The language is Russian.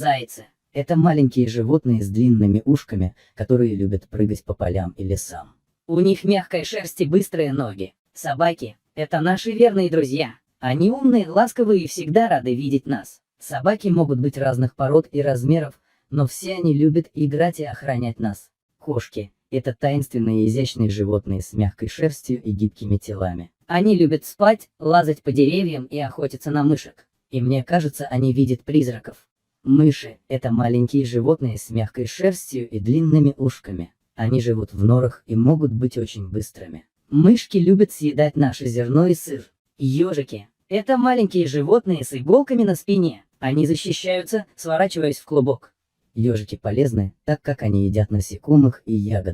Зайцы – это маленькие животные с длинными ушками, которые любят прыгать по полям и лесам. У них мягкая шерсть и быстрые ноги. Собаки – это наши верные друзья. Они умные, ласковые и всегда рады видеть нас. Собаки могут быть разных пород и размеров, но все они любят играть и охранять нас. Кошки – это таинственные и изящные животные с мягкой шерстью и гибкими телами. Они любят спать, лазать по деревьям и охотиться на мышек. И мне кажется, они видят призраков. Мыши – это маленькие животные с мягкой шерстью и длинными ушками. Они живут в норах и могут быть очень быстрыми. Мышки любят съедать наше зерно и сыр. Ежики – это маленькие животные с иголками на спине. Они защищаются, сворачиваясь в клубок. Ежики полезны, так как они едят насекомых и ягоды.